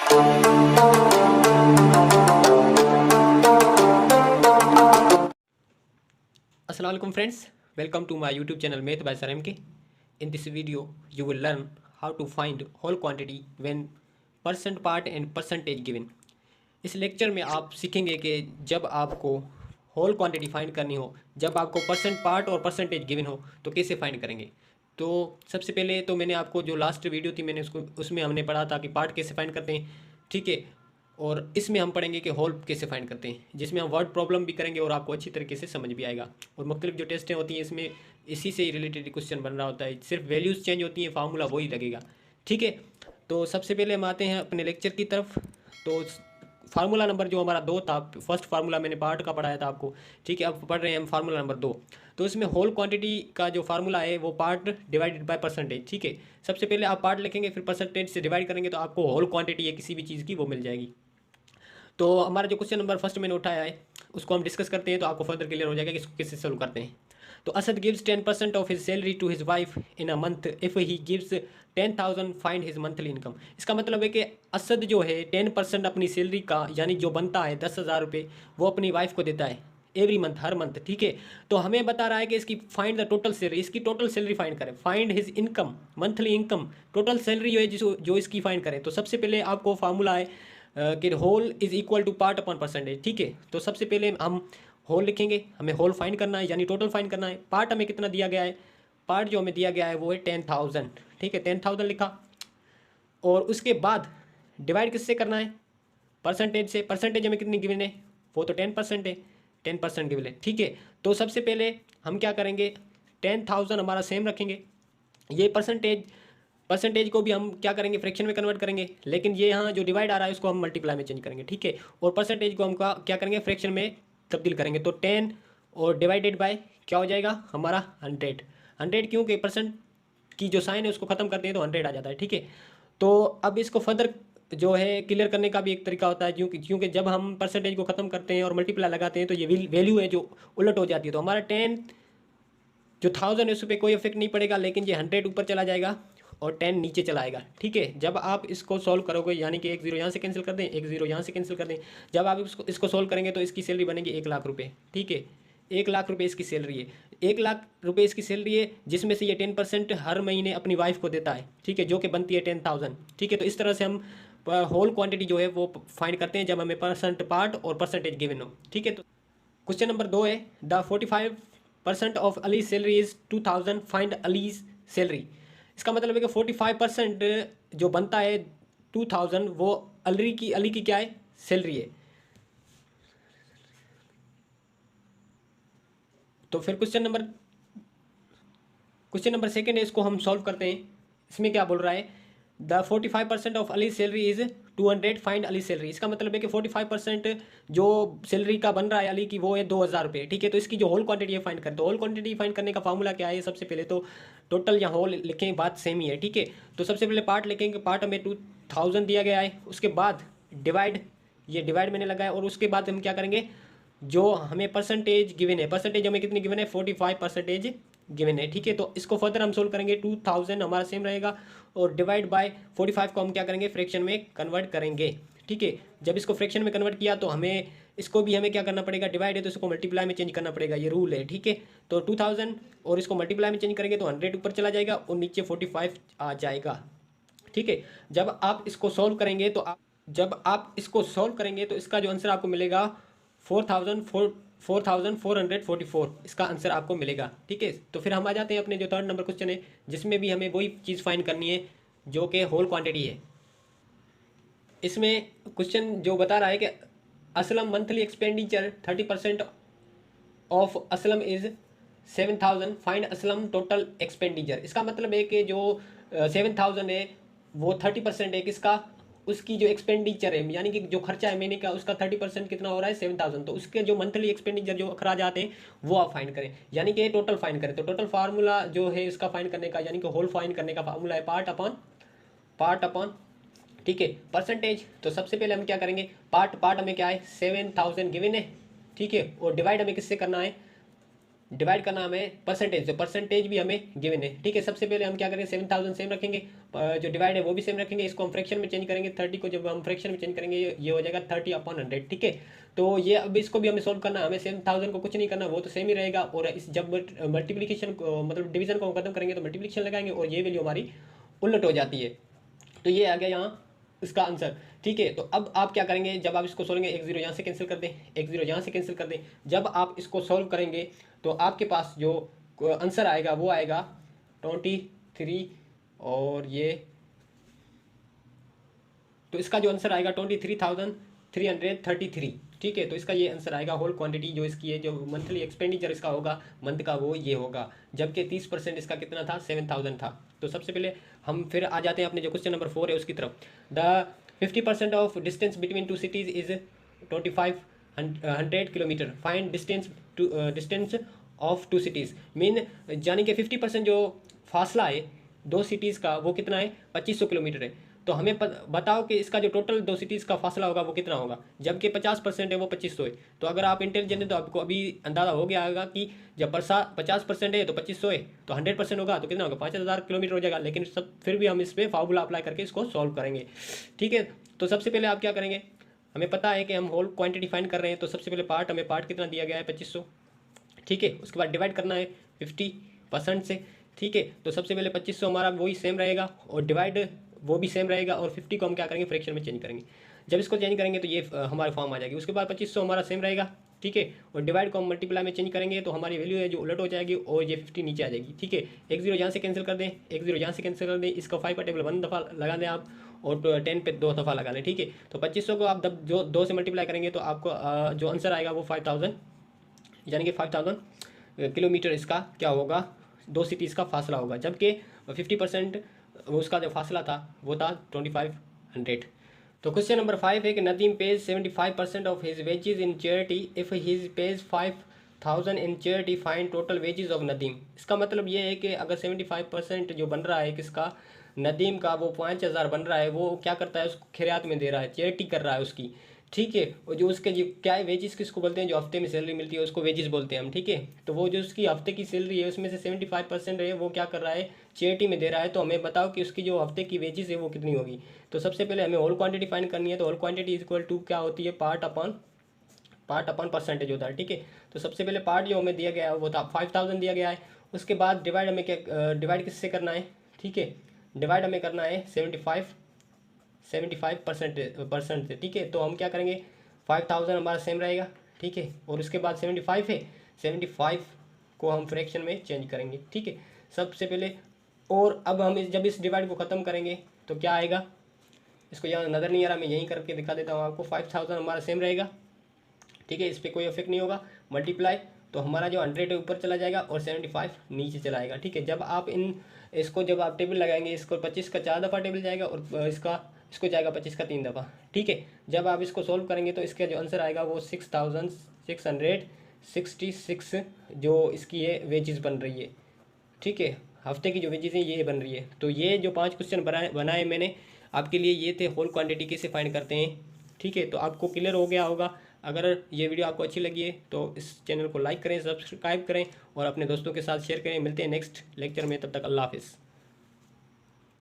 Assalamu alaikum friends, welcome to my YouTube channel Math by Sir MK. In this video you will learn how to find whole quantity when percent part and percentage given. इस lecture में आप सीखेंगे कि जब आपको whole quantity find करनी हो, जब आपको परसेंट पार्ट और परसेंटेज गिवन हो तो कैसे फाइंड करेंगे। तो सबसे पहले तो मैंने आपको जो लास्ट वीडियो थी मैंने उसमें हमने पढ़ा था कि पार्ट कैसे फाइंड करते हैं, ठीक है। और इसमें हम पढ़ेंगे कि होल कैसे फाइंड करते हैं, जिसमें हम वर्ड प्रॉब्लम भी करेंगे और आपको अच्छी तरीके से समझ भी आएगा। और मुख्तलिफ जो टेस्टें होती हैं इसमें इसी से ही रिलेटेड क्वेश्चन बन रहा होता है, सिर्फ वैल्यूज़ चेंज होती हैं, फार्मूला वही लगेगा, ठीक है। तो सबसे पहले हम आते हैं अपने लेक्चर की तरफ। तो फार्मूला नंबर जो हमारा 2 था, फर्स्ट फार्मूला मैंने पार्ट का पढ़ाया था आपको, ठीक है। अब पढ़ रहे हैं हम फार्मूला नंबर 2। तो इसमें होल क्वांटिटी का जो फार्मूला है वो पार्ट डिवाइडेड बाय परसेंटेज, ठीक है। सबसे पहले आप पार्ट लिखेंगे, फिर परसेंटेज से डिवाइड करेंगे तो आपको होल क्वांटिटी है किसी भी चीज़ की वो मिल जाएगी। तो हमारा जो क्वेश्चन नंबर फर्स्ट मैंने उठाया है उसको हम डिस्कस करते हैं तो आपको फर्दर क्लियर हो जाएगा कि इसको कैसे सोल्व करते हैं। तो Asad gives 10% of his salary to his wife in a month if he gives 10,000 find his monthly income. इसका मतलब है कि असद जो है 10% अपनी सैलरी का यानी जो बनता है 10,000 रुपये वो अपनी वाइफ को देता है एवरी मंथ, हर मंथ, ठीक है। तो हमें बता रहा है कि इसकी फाइंड द टोटल सैलरी, इसकी टोटल सैलरी फाइंड करें, find his income, monthly income, total salary जो है जो इसकी फाइंड करें। तो सबसे पहले आपको फार्मूला है कि whole is equal to part upon percentage, ठीक है। तो सबसे पहले हम होल लिखेंगे, हमें होल फाइंड करना है यानी टोटल फाइंड करना है। पार्ट हमें कितना दिया गया है, पार्ट जो हमें दिया गया है वो है 10,000, ठीक है। 10,000 लिखा और उसके बाद डिवाइड किससे करना है, परसेंटेज से। परसेंटेज हमें कितनी गिवन है, वो तो 10% है, 10% गिवन है, ठीक है। तो सबसे पहले हम क्या करेंगे, 10,000 हमारा सेम रखेंगे। ये परसेंटेज को भी हम क्या करेंगे, फ्रैक्शन में कन्वर्ट करेंगे, लेकिन ये यहाँ जो डिवाइड आ रहा है उसको हम मल्टीप्लाई में चेंज करेंगे, ठीक है। और परसेंटेज को हम क्या करेंगे, फ्रैक्शन में तब्दील करेंगे। तो 10 और डिवाइडेड बाय क्या हो जाएगा हमारा 100 क्योंकि परसेंट की जो साइन है उसको ख़त्म करते हैं तो 100 आ जाता है, ठीक है। तो अब इसको फर्दर जो है क्लियर करने का भी एक तरीका होता है, क्योंकि जब हम परसेंटेज को ख़त्म करते हैं और मल्टीप्लाई लगाते हैं तो ये वैल्यू है जो उलट हो जाती है। तो हमारा 10 जो 1000 है उस पर कोई इफेक्ट नहीं पड़ेगा, लेकिन ये 100 ऊपर चला जाएगा और 10 नीचे चला आएगा, ठीक है। जब आप इसको सॉल्व करोगे यानी कि एक 0 यहाँ से कैंसिल कर दें, एक 0 यहाँ से कैंसिल कर दें, जब आप इसको सॉल्व करेंगे तो इसकी सैलरी बनेगी 1 लाख रुपये, ठीक है। 1 लाख रुपये इसकी सैलरी है, 1 लाख रुपये इसकी सैलरी है, जिसमें से ये 10% हर महीने अपनी वाइफ को देता है, ठीक है, जो कि बनती है 10,000, ठीक है। तो इस तरह से हम होल क्वांटिटी जो है वो फाइंड करते हैं जब हमें परसेंट पार्ट और परसेंटेज गिवन हो, ठीक है। तो क्वेश्चन नंबर 2 है the 45% of Ali salary is 2,000 find allies salary. इसका मतलब है कि 45% जो बनता है 2,000 वो अली की क्या है, सैलरी है। तो फिर क्वेश्चन नंबर सेकेंड है, इसको हम सॉल्व करते हैं। इसमें क्या बोल रहा है, the 45% of Ali salary is 200 find Ali salary. इसका मतलब है कि 45% जो सैलरी का बन रहा है अली की वो है 2,000 रुपये, ठीक है। तो इसकी जो होल क्वांटिटी है फाइंड कर, तो होल क्वांटिटी फाइंड करने का फार्मूला क्या है, सबसे पहले तो टोटल या होल लिखें, बात सेम ही है, ठीक है। तो सबसे पहले पार्ट लिखेंगे, पार्ट हमें 2,000 दिया गया है, उसके बाद डिवाइड, ये डिवाइड मैंने लगाया, और उसके बाद हम क्या करेंगे, जो हमें परसेंटेज गिवन है, परसेंटेज हमें कितनी गिवन है, 45% गिवन है, ठीक है। तो इसको फर्दर हम सोल्व करेंगे, 2,000 हमारा सेम रहेगा और डिवाइड बाय 45 को हम क्या करेंगे, फ्रैक्शन में कन्वर्ट करेंगे, ठीक है। जब इसको फ्रैक्शन में कन्वर्ट किया तो हमें क्या करना पड़ेगा, डिवाइड है तो इसको मल्टीप्लाई में चेंज करना पड़ेगा, ये रूल है, ठीक है। तो 2,000 और इसको मल्टीप्लाई में चेंज करेंगे तो 100 ऊपर चला जाएगा और नीचे 45 आ जाएगा, ठीक है। जब आप इसको सॉल्व करेंगे तो इसका जो आंसर आपको मिलेगा 4,444 इसका आंसर आपको मिलेगा, ठीक है। तो फिर हम आ जाते हैं अपने जो थर्ड नंबर क्वेश्चन है, जिसमें भी हमें वही चीज़ फाइंड करनी है जो कि होल क्वांटिटी है। इसमें क्वेश्चन जो बता रहा है कि Aslam monthly expenditure 30% of Aslam is 7,000 find Aslam total expenditure. इसका मतलब है कि जो 7,000 है वो 30% है किसका, उसकी जो एक्सपेंडिचर है यानी कि जो खर्चा है महीने का उसका 30% कितना हो रहा है, 7,000। तो उसके जो मंथली एक्सपेंडिचर जो अखराज आते हैं वो आप फाइंड करें, यानी कि टोटल फाइंड करें। तो टोटल फार्मूला जो है इसका फाइंड करने का यानी कि होल फाइंड करने का फार्मूला है पार्ट अपॉन, ठीक है, परसेंटेज। तो सबसे पहले हम क्या करेंगे, पार्ट हमें क्या है, 7,000 गिवन है, ठीक है, और डिवाइड हमें किससे करना है, डिवाइड करना हमें परसेंटेज से, परसेंटेज भी हमें गिवन है, ठीक है। सबसे पहले हम क्या करेंगे, 7000 सेम रखेंगे, जो डिवाइड है वो भी सेम रखेंगे, इसको हम फ्रैक्शन में चेंज करेंगे, 30 को जब हम फ्रैक्शन में चेंज करेंगे ये हो जाएगा 30/100, ठीक है। तो ये अब इसको भी हमें सोल्व करना है, हमें 7000 को कुछ नहीं करना, वो तो सेम ही रहेगा, और इस जब मल्टीप्लीकेशन मतलब डिवीजन को खत्म करेंगे तो मल्टीप्लीकेशन लगाएंगे और ये वैल्यू हमारी उलट हो जाती है। तो ये आ गया यहाँ इसका आंसर, ठीक है। तो अब आप क्या करेंगे, जब आप इसको सोलेंगे, एक जीरो यहाँ से कैंसिल कर दें, एक जीरो यहाँ से कैंसिल कर दें, जब आप इसको सॉल्व करेंगे तो आपके पास जो आंसर आएगा वो आएगा 23, और ये तो इसका जो आंसर आएगा 23,333, ठीक है। तो इसका ये आंसर आएगा, होल क्वांटिटी जो इसकी है, जो मंथली एक्सपेंडिचर इसका होगा मंथ का, वो ये होगा, जबकि 30% इसका कितना था, 7000 था। तो सबसे पहले हम फिर आ जाते हैं अपने जो क्वेश्चन नंबर 4 है उसकी तरफ। The 50% of distance between two cities is 2500 kilometer, find distance of two cities, mean यानी कि 50% जो फासला है दो सिटीज़ का वो कितना है, 2500 किलोमीटर है। तो हमें बताओ कि इसका जो टोटल दो सिटीज़ का फासला होगा वो कितना होगा, जबकि 50% है वो 2500 है। तो अगर आप इंटेलिजेंट है तो आपको अभी अंदाज़ा हो गया होगा कि जब 50% है तो 2500 है, तो 100% होगा तो कितना होगा, 5000 किलोमीटर हो जाएगा। लेकिन सब फिर भी हम इस पर फार्मूला अप्लाई करके इसको सॉल्व करेंगे, ठीक है। तो सबसे पहले आप क्या करेंगे, हमें पता है कि हम होल क्वांटिटी फाइंड कर रहे हैं, तो सबसे पहले हमें पार्ट कितना दिया गया है, 2500, ठीक है। उसके बाद डिवाइड करना है 50% से, ठीक है। तो सबसे पहले 2500 हमारा वही सेम रहेगा, और डिवाइड वो भी सेम रहेगा, और 50 को हम क्या करेंगे, फ्रैक्शन में चेंज करेंगे। जब इसको चेंज करेंगे तो ये हमारे फॉर्म आ जाएगी। उसके बाद 2500 हमारा सेम रहेगा, ठीक है, और डिवाइड को हम मल्टीप्लाई में चेंज करेंगे तो हमारी वैल्यू है जो उलट हो जाएगी, और ये 50 नीचे आ जाएगी, ठीक है। एक जीरो यहाँ से कैंसिल कर दें, एक जीरो यहाँ से कैंसिल कर दें, इसका 5 का टेबल 1 दफ़ा लगा दें आप, और 10 पे 2 दफ़ा लगा लें, ठीक है। तो 2500 को आप जब जो 2 से मल्टीप्लाई करेंगे तो आपको जो आंसर आएगा वो 5000, यानी कि 5000 किलोमीटर इसका क्या होगा, दो सिटीज़ का फासला होगा, जबकि 50% उसका जो फासला था वो था 2500। तो क्वेश्चन नंबर 5 है कि Nadeem pays 75% of his wages in charity, if his pays 5000 in charity, find total wages of Nadeem. इसका मतलब ये है कि अगर 75% जो बन रहा है किसका, नदीम का, वो 5000 बन रहा है, वो क्या करता है, उसको खैरियत में दे रहा है, चैरिटी कर रहा है उसकी, ठीक है। और जो उसके जो क्या है, वेजेस किसको बोलते हैं, जो हफ्ते में सैलरी मिलती है उसको वेजेस बोलते हैं हम, ठीक है। तो वो जो उसकी हफ्ते की सैलरी है उसमें से 75% है वो क्या कर रहा है, चैरिटी में दे रहा है। तो हमें बताओ कि उसकी जो हफ्ते की वेजेस है वो कितनी होगी। तो सबसे पहले हमें होल क्वांटिटी फाइंड करनी है, तो whole quantity is equal to क्या होती है, पार्ट अपॉन परसेंटेज होता है, ठीक है। तो सबसे पहले पार्ट जो हमें दिया गया है वो था 5000 दिया गया है। उसके बाद डिवाइड हमें क्या, डिवाइड किससे करना है, ठीक है, डिवाइड हमें करना है 75% से, ठीक है। तो हम क्या करेंगे, 5000 हमारा सेम रहेगा, ठीक है, और उसके बाद 75 है, 75 को हम फ्रैक्शन में चेंज करेंगे, ठीक है, सबसे पहले। और अब हम जब इस डिवाइड को ख़त्म करेंगे तो क्या आएगा, इसको यहाँ नज़र नहीं आ रहा, मैं यहीं करके दिखा देता हूँ आपको। 5000 हमारा सेम रहेगा, ठीक है, इस पर कोई इफेक्ट नहीं होगा, मल्टीप्लाई तो हमारा जो 100 ऊपर चला जाएगा और 75 नीचे चला आएगा, ठीक है। जब आप इसको जब आप टेबल लगाएंगे, इसको 25 का 4 दफ़ा टेबल जाएगा, और इसको जाएगा 25 का 3 दफ़ा, ठीक है। जब आप इसको सोल्व करेंगे तो इसका जो आंसर आएगा वो 6666 जो इसकी है वेजेस बन रही है, ठीक है, हफ्ते की जो वेजेस हैं ये बन रही है। तो ये जो 5 क्वेश्चन बनाए मैंने आपके लिए, ये थे होल क्वांटिटी कैसे फाइंड करते हैं, ठीक है। तो आपको क्लियर हो गया होगा। अगर ये वीडियो आपको अच्छी लगी है तो इस चैनल को लाइक करें, सब्सक्राइब करें, और अपने दोस्तों के साथ शेयर करें। मिलते हैं नेक्स्ट लेक्चर में, तब तक अल्लाह हाफिज़।